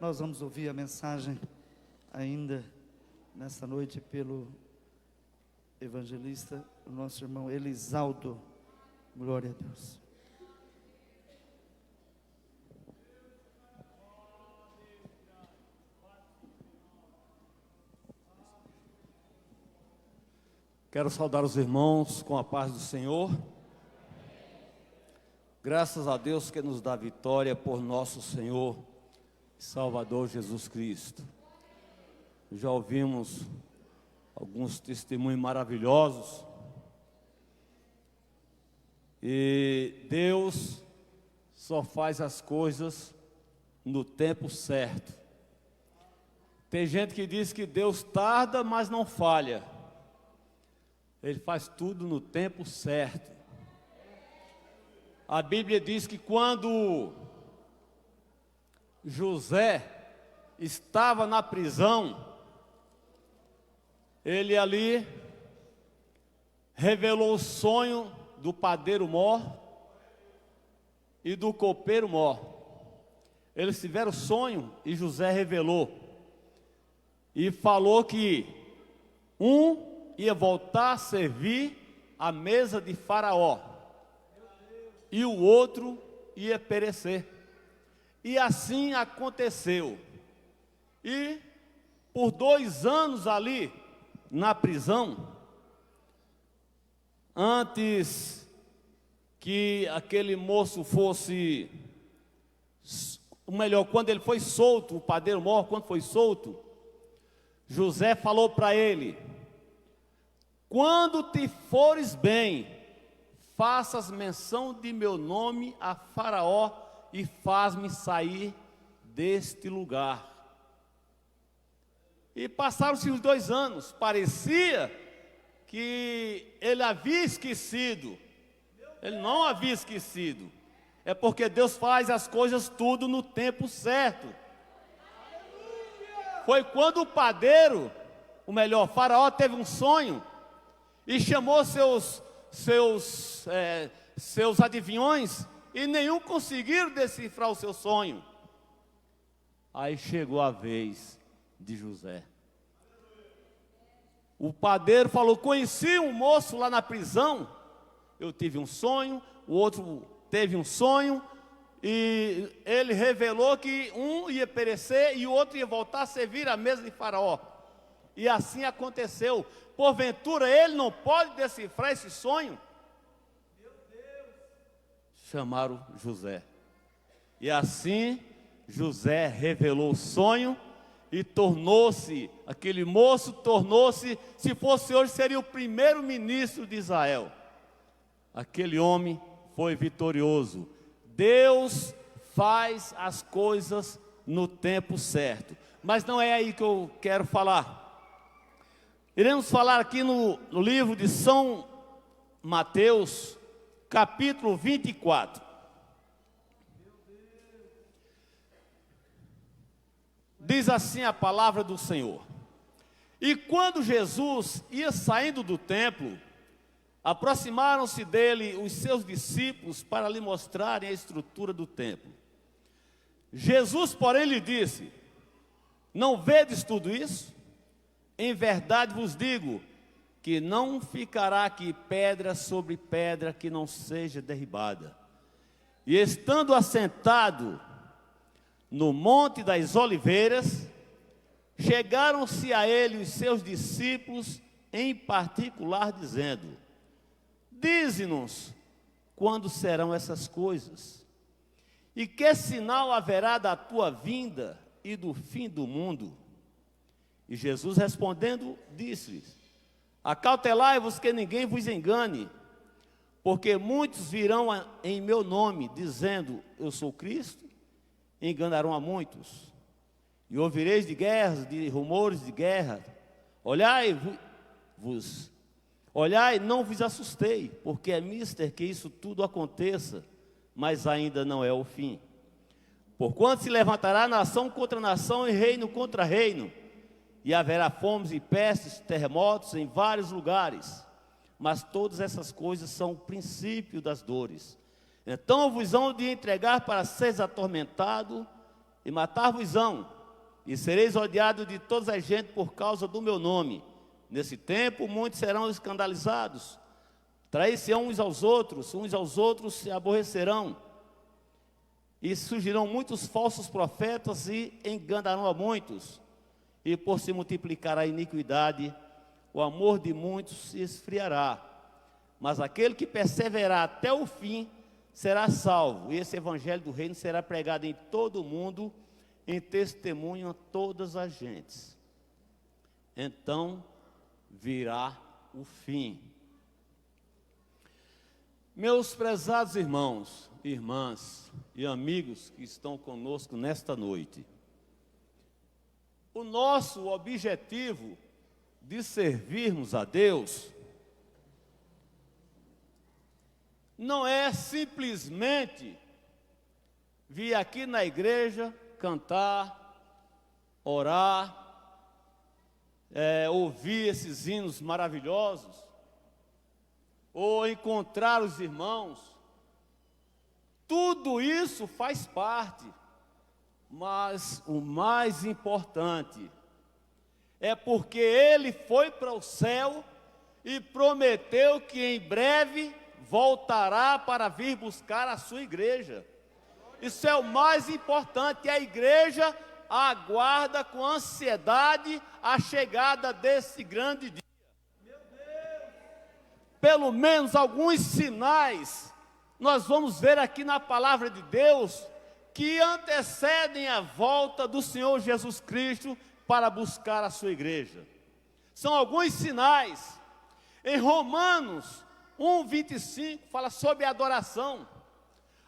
Nós vamos ouvir a mensagem ainda nessa noite pelo evangelista, o nosso irmão Elisaldo. Glória a Deus. Quero saudar os irmãos com a paz do Senhor. Graças a Deus que nos dá vitória por nosso Senhor e Salvador Jesus Cristo. Já ouvimos alguns testemunhos maravilhosos. E Deus só faz as coisas no tempo certo. Tem gente que diz que Deus tarda, mas não falha. Ele faz tudo no tempo certo. A Bíblia diz que quando José estava na prisão, ele ali revelou o sonho do padeiro mor e do copeiro mor. Eles tiveram sonho e José revelou. E falou que um ia voltar a servir à mesa de Faraó e o outro ia perecer. E assim aconteceu. E por 2 anos ali na prisão, antes que aquele moço fosse, ou melhor, quando ele foi solto, o padeiro mor, quando foi solto, José falou para ele: quando te fores bem, faças menção de meu nome a Faraó e faz-me sair deste lugar. E passaram-se os 2 anos, parecia que ele havia esquecido. Ele não havia esquecido. É porque Deus faz as coisas tudo no tempo certo. Foi quando o padeiro, ou melhor, Faraó teve um sonho e chamou seus adivinhões, e nenhum conseguiram decifrar o seu sonho. Aí chegou a vez de José. O padeiro falou: conheci um moço lá na prisão, eu tive um sonho, o outro teve um sonho, e ele revelou que um ia perecer e o outro ia voltar a servir à mesa de Faraó. E assim aconteceu. Porventura ele não pode decifrar esse sonho? Chamaram José. E assim José revelou o sonho e tornou-se, aquele moço tornou-se, se fosse hoje, seria o primeiro ministro de Israel. Aquele homem foi vitorioso. Deus faz as coisas no tempo certo. Mas não é aí que eu quero falar. Iremos falar aqui no livro de São Mateus, capítulo 24. Diz assim a palavra do Senhor: e quando Jesus ia saindo do templo, aproximaram-se dele os seus discípulos para lhe mostrarem a estrutura do templo. Jesus, porém, lhe disse: não vedes tudo isso? Em verdade vos digo que não ficará aqui pedra sobre pedra que não seja derribada. E estando assentado no Monte das Oliveiras, chegaram-se a ele os seus discípulos em particular, dizendo: dize-nos quando serão essas coisas, e que sinal haverá da tua vinda e do fim do mundo? E Jesus respondendo, disse-lhes: acautelai-vos que ninguém vos engane, porque muitos virão em meu nome, dizendo, eu sou Cristo, e enganarão a muitos. E ouvireis de guerras, de rumores de guerra. Olhai, não vos assustei, porque é mister que isso tudo aconteça, mas ainda não é o fim. Porquanto se levantará nação contra nação e reino contra reino, e haverá fomes e pestes, terremotos em vários lugares. Mas todas essas coisas são o princípio das dores. Então vos hão de entregar para seres atormentados e matar-vos-ão, e sereis odiados de todas as gentes por causa do meu nome. Nesse tempo muitos serão escandalizados, trair-se-ão uns aos outros se aborrecerão, e surgirão muitos falsos profetas e enganarão a muitos, e por se multiplicar a iniquidade, o amor de muitos se esfriará, mas aquele que perseverar até o fim será salvo, e esse evangelho do reino será pregado em todo o mundo, em testemunho a todas as gentes. Então virá o fim. Meus prezados irmãos, irmãs e amigos que estão conosco nesta noite, o nosso objetivo de servirmos a Deus não é simplesmente vir aqui na igreja, cantar, orar, ouvir esses hinos maravilhosos, ou encontrar os irmãos. Tudo isso faz parte, mas o mais importante é porque Ele foi para o céu e prometeu que em breve voltará para vir buscar a sua igreja. Isso é o mais importante. A igreja aguarda com ansiedade a chegada desse grande dia. Pelo menos alguns sinais nós vamos ver aqui na palavra de Deus que antecedem a volta do Senhor Jesus Cristo para buscar a sua igreja. São alguns sinais. Em Romanos 1:25 fala sobre adoração.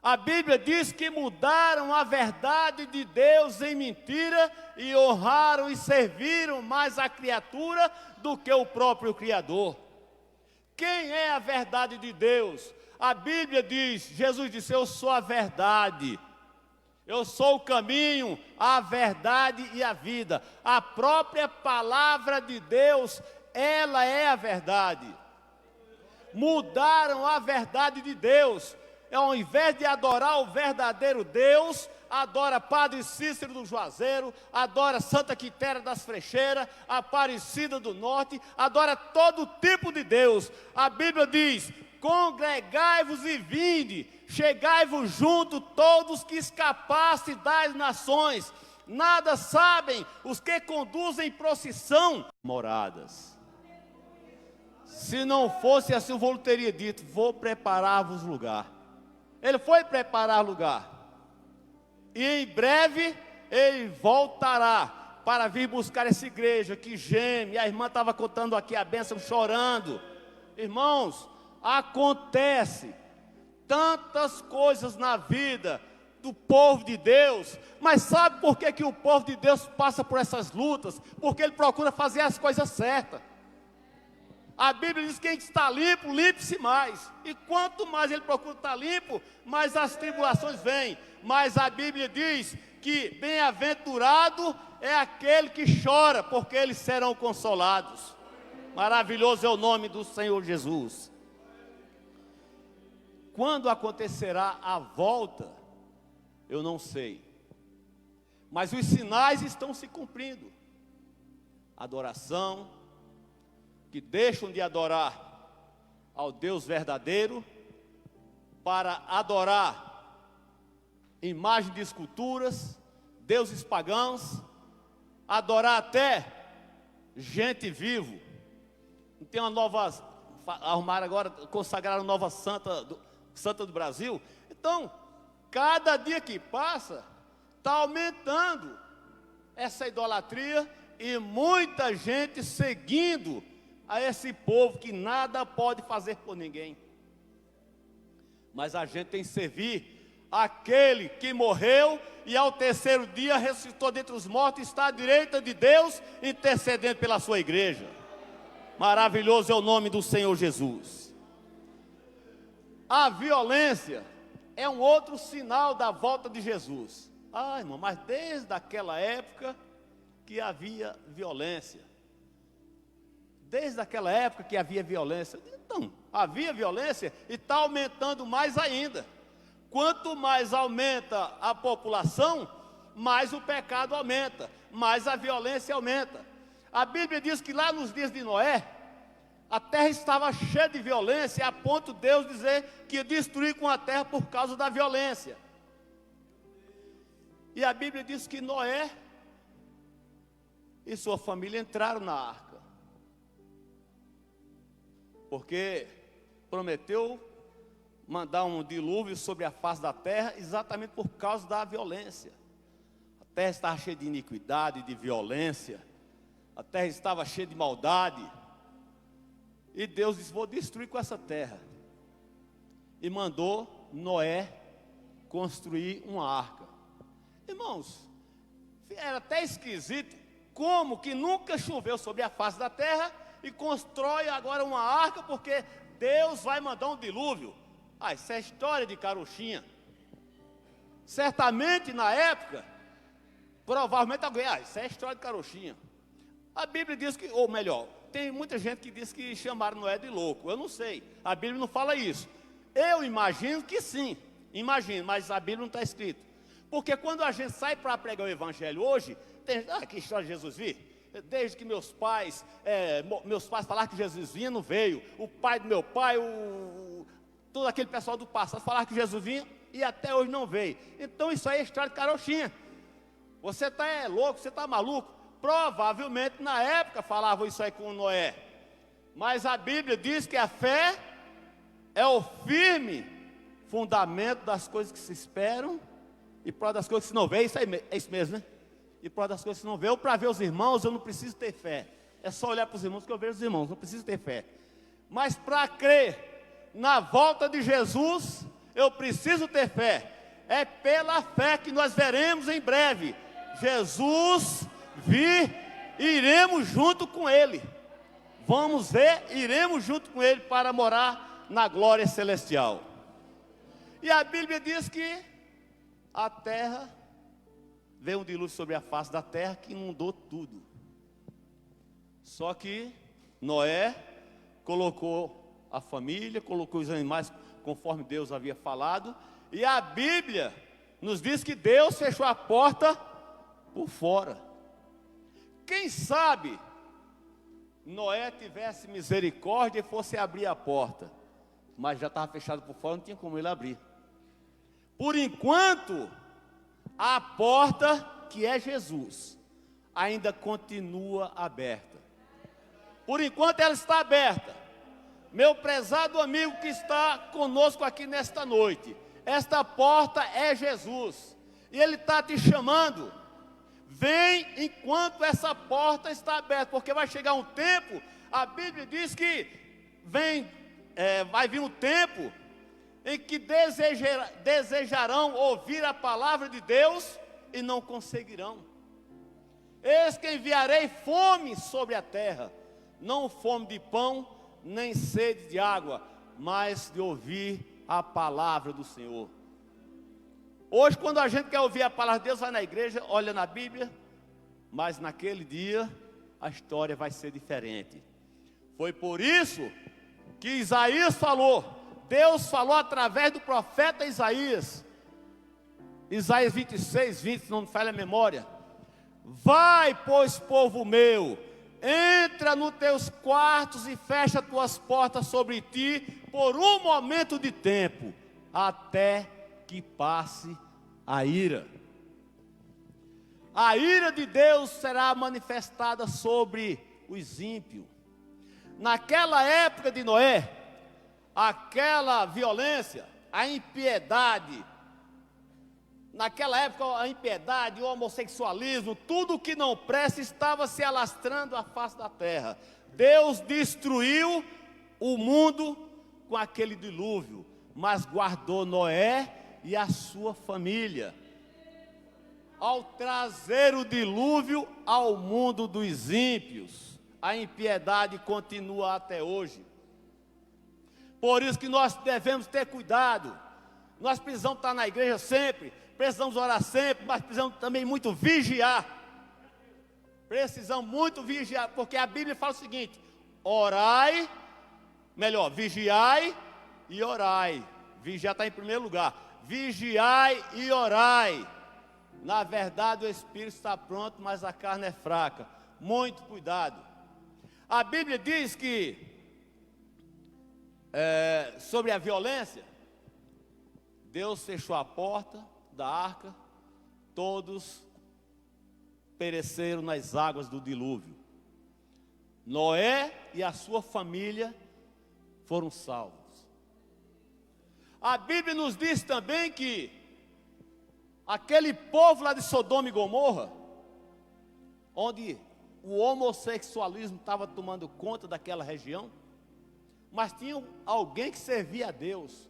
A Bíblia diz que mudaram a verdade de Deus em mentira e honraram e serviram mais a criatura do que o próprio Criador. Quem é a verdade de Deus? A Bíblia diz, Jesus disse, eu sou a verdade. Eu sou o caminho, a verdade e a vida. A própria palavra de Deus, ela é a verdade. Mudaram a verdade de Deus. Ao invés de adorar o verdadeiro Deus, adora Padre Cícero do Juazeiro, adora Santa Quitéria das Frecheiras, Aparecida do Norte, adora todo tipo de Deus. A Bíblia diz, congregai-vos e vinde, chegai-vos junto todos que escapaste das nações. Nada sabem os que conduzem procissão moradas. Se não fosse assim, o voo teria dito, vou preparar-vos lugar. Ele foi preparar lugar. E em breve ele voltará para vir buscar essa igreja que geme. A irmã estava contando aqui a bênção, chorando. Irmãos, acontece tantas coisas na vida do povo de Deus, mas sabe por que o povo de Deus passa por essas lutas? Porque ele procura fazer as coisas certas. A Bíblia diz que quem está limpo, limpe-se mais. E quanto mais ele procura estar limpo, mais as tribulações vêm. Mas a Bíblia diz que bem-aventurado é aquele que chora, porque eles serão consolados. Maravilhoso é o nome do Senhor Jesus. Quando acontecerá a volta, eu não sei. Mas os sinais estão se cumprindo. Adoração, que deixam de adorar ao Deus verdadeiro para adorar imagem de esculturas, deuses pagãos, adorar até gente vivo. Tem uma nova, arrumaram agora, consagraram nova santa do Brasil. Então, cada dia que passa, está aumentando essa idolatria e muita gente seguindo a esse povo que nada pode fazer por ninguém. Mas a gente tem que servir aquele que morreu e ao terceiro dia ressuscitou dentre os mortos, está à direita de Deus, intercedendo pela sua igreja. Maravilhoso é o nome do Senhor Jesus. A violência é um outro sinal da volta de Jesus. Ah, irmão, mas desde aquela época que havia violência. Desde aquela época que havia violência. Então, havia violência e está aumentando mais ainda. Quanto mais aumenta a população, mais o pecado aumenta, mais a violência aumenta. A Bíblia diz que lá nos dias de Noé, a terra estava cheia de violência, a ponto de Deus dizer que ia destruir com a terra por causa da violência. E a Bíblia diz que Noé e sua família entraram na arca, porque prometeu mandar um dilúvio sobre a face da terra, exatamente por causa da violência. A terra estava cheia de iniquidade, de violência, a terra estava cheia de maldade, e Deus disse: vou destruir com essa terra, e mandou Noé construir uma arca. Irmãos, era até esquisito, como que nunca choveu sobre a face da terra, e constrói agora uma arca, porque Deus vai mandar um dilúvio. Isso é história de carochinha. Certamente na época, provavelmente alguém, isso é história de carochinha. A Bíblia diz que, ou melhor, tem muita gente que diz que chamaram Noé de louco. Eu não sei, a Bíblia não fala isso. Eu imagino que sim, mas a Bíblia não está escrito. Porque quando a gente sai para pregar o Evangelho hoje, tem, que história de Jesus vir? Desde que meus pais falaram que Jesus vinha, não veio. O pai do meu pai, todo aquele pessoal do passado falaram que Jesus vinha e até hoje não veio. Então isso aí é história de carochinha. Você está louco, você está maluco. Provavelmente na época falavam isso aí com Noé. Mas a Bíblia diz que a fé é o firme fundamento das coisas que se esperam e prova das coisas que se não vê. Isso aí, é isso mesmo, né? E prova das coisas que se não vê. Ou para ver os irmãos, eu não preciso ter fé. É só olhar para os irmãos que eu vejo os irmãos, não preciso ter fé. Mas para crer na volta de Jesus, eu preciso ter fé. É pela fé que nós veremos em breve Jesus vir, iremos junto com Ele. Vamos ver, iremos junto com Ele para morar na glória celestial. E a Bíblia diz que a terra, veio um dilúvio sobre a face da terra que inundou tudo. Só que Noé colocou a família, colocou os animais conforme Deus havia falado. E a Bíblia nos diz que Deus fechou a porta por fora. Quem sabe Noé tivesse misericórdia e fosse abrir a porta, mas já estava fechado por fora, não tinha como ele abrir. Por enquanto, a porta, que é Jesus, ainda continua aberta. Por enquanto ela está aberta. Meu prezado amigo que está conosco aqui nesta noite, esta porta é Jesus, e Ele está te chamando. Vem enquanto essa porta está aberta, porque vai chegar um tempo, a Bíblia diz que vai vir um tempo em que desejarão ouvir a palavra de Deus e não conseguirão. Eis que enviarei fome sobre a terra, não fome de pão, nem sede de água, mas de ouvir a palavra do Senhor. Hoje, quando a gente quer ouvir a palavra de Deus, vai na igreja, olha na Bíblia, mas naquele dia a história vai ser diferente. Foi por isso que Isaías falou, Deus falou através do profeta Isaías, Isaías 26, 20, se não me falha a memória: vai, pois, povo meu, entra nos teus quartos e fecha tuas portas sobre ti por um momento de tempo, até que passe a ira. A ira de Deus será manifestada sobre os ímpios. Naquela época de Noé, aquela violência, a impiedade, naquela época a impiedade, o homossexualismo, tudo que não presta estava se alastrando à face da terra. Deus destruiu o mundo com aquele dilúvio, mas guardou Noé e a sua família. Ao trazer o dilúvio ao mundo dos ímpios, a impiedade continua até hoje. Por isso que nós devemos ter cuidado. Nós precisamos estar na igreja sempre, precisamos orar sempre, mas precisamos também muito vigiar. Precisamos muito vigiar, porque a Bíblia fala o seguinte: vigiai e orai. Vigiar está em primeiro lugar. Vigiai e orai. Na verdade, o espírito está pronto, mas a carne é fraca. Muito cuidado. A Bíblia diz que, sobre a violência, Deus fechou a porta da arca, todos pereceram nas águas do dilúvio. Noé e a sua família foram salvos. A Bíblia nos diz também que aquele povo lá de Sodoma e Gomorra, onde o homossexualismo estava tomando conta daquela região, mas tinha alguém que servia a Deus,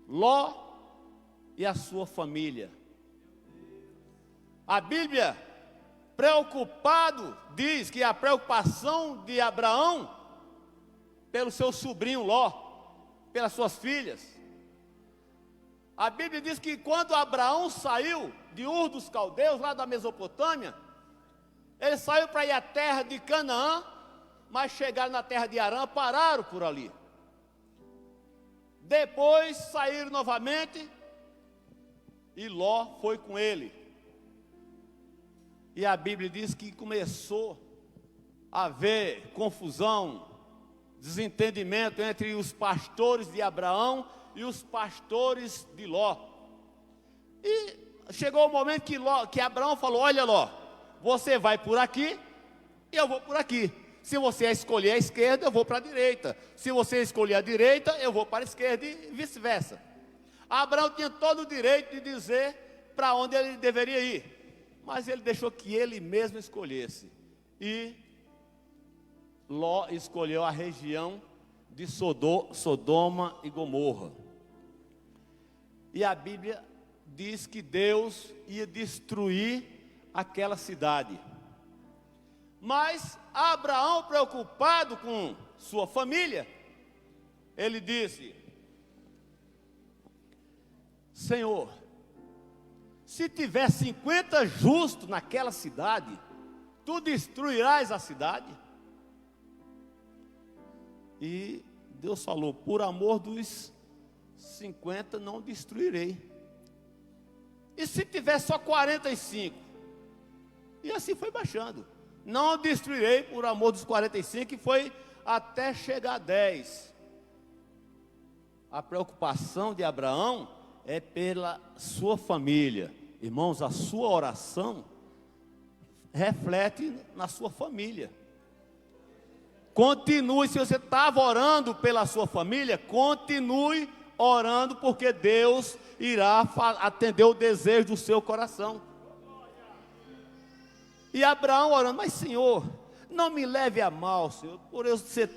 Ló e a sua família. A Bíblia, preocupado, diz que a preocupação de Abraão pelo seu sobrinho Ló, pelas suas filhas. A Bíblia diz que quando Abraão saiu de Ur dos Caldeus, lá da Mesopotâmia, ele saiu para ir à terra de Canaã, mas chegaram na terra de Arã, pararam por ali. Depois saíram novamente e Ló foi com ele. E a Bíblia diz que começou a haver confusão, desentendimento entre os pastores de Abraão e os pastores de Ló. E chegou o momento que Abraão falou: olha, Ló, você vai por aqui e eu vou por aqui. Se você escolher a esquerda, eu vou para a direita. Se você escolher a direita, eu vou para a esquerda e vice-versa. Abraão tinha todo o direito de dizer para onde ele deveria ir, mas ele deixou que ele mesmo escolhesse. E Ló escolheu a região de Sodoma e Gomorra. E a Bíblia diz que Deus ia destruir aquela cidade. Mas Abraão, preocupado com sua família, ele disse: Senhor, se tiver 50 justos naquela cidade, tu destruirás a cidade? E Deus falou: por amor dos 50 não destruirei. E se tiver só 45? E assim foi baixando. Não destruirei por amor dos 45, e foi até chegar a 10. A preocupação de Abraão é pela sua família. Irmãos, a sua oração reflete na sua família. Continue, se você estava orando pela sua família, continue orando, porque Deus irá atender o desejo do seu coração. E Abraão orando: mas Senhor, não me leve a mal, Senhor, por eu ser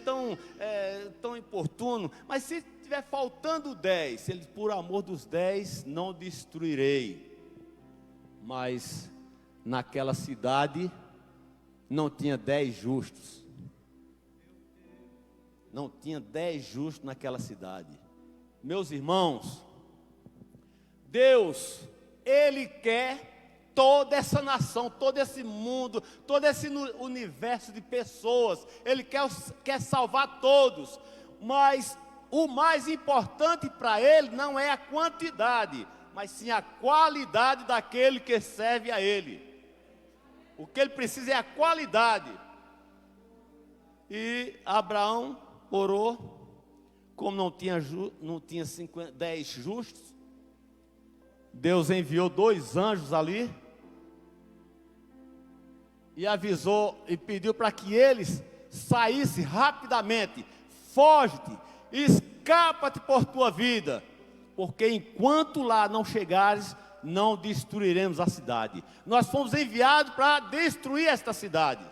tão importuno, mas se estiver faltando 10, ele: por amor dos 10 não destruirei. Mas naquela cidade não tinha 10 justos. Não tinha 10 justos naquela cidade. Meus irmãos, Deus, Ele quer toda essa nação, todo esse mundo, todo esse universo de pessoas. Ele quer salvar todos. Mas o mais importante para Ele não é a quantidade, mas sim a qualidade daquele que serve a Ele. O que Ele precisa é a qualidade. E Abraão orou. Como não tinha 10 justos, Deus enviou 2 anjos ali e avisou e pediu para que eles saíssem rapidamente. Foge-te, escapa-te por tua vida, porque enquanto lá não chegares, não destruiremos a cidade. Nós fomos enviados para destruir esta cidade.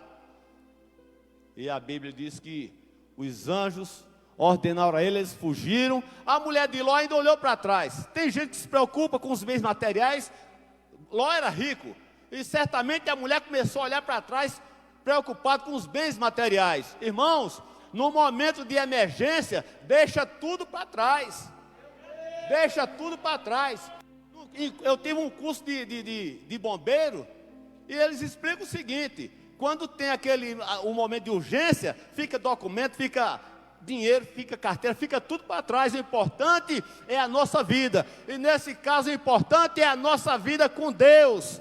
E a Bíblia diz que os anjos ordenaram a eles fugiram. A mulher de Ló ainda olhou para trás. Tem gente que se preocupa com os bens materiais. Ló era rico, e certamente a mulher começou a olhar para trás, preocupada com os bens materiais. Irmãos, no momento de emergência, deixa tudo para trás. Deixa tudo para trás. Eu tive um curso de bombeiro, e eles explicam o seguinte: quando tem um momento de urgência, fica documento, fica dinheiro, fica carteira, fica tudo para trás. O importante é a nossa vida, e nesse caso o importante é a nossa vida com Deus.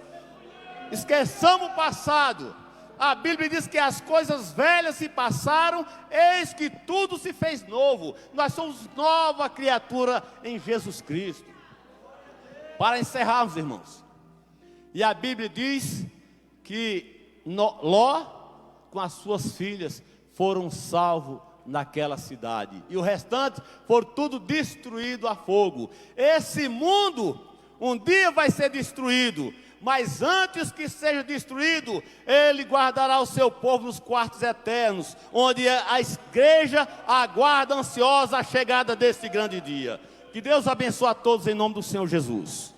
Esqueçamos o passado. A Bíblia diz que as coisas velhas se passaram, eis que tudo se fez novo. Nós somos nova criatura em Jesus Cristo. Para encerrarmos, irmãos. E a Bíblia diz que Ló, com as suas filhas, foram salvos naquela cidade. E o restante foram tudo destruído a fogo. Esse mundo um dia vai ser destruído. Mas antes que seja destruído, Ele guardará o seu povo nos quartos eternos, onde a igreja aguarda ansiosa a chegada desse grande dia. Que Deus abençoe a todos em nome do Senhor Jesus.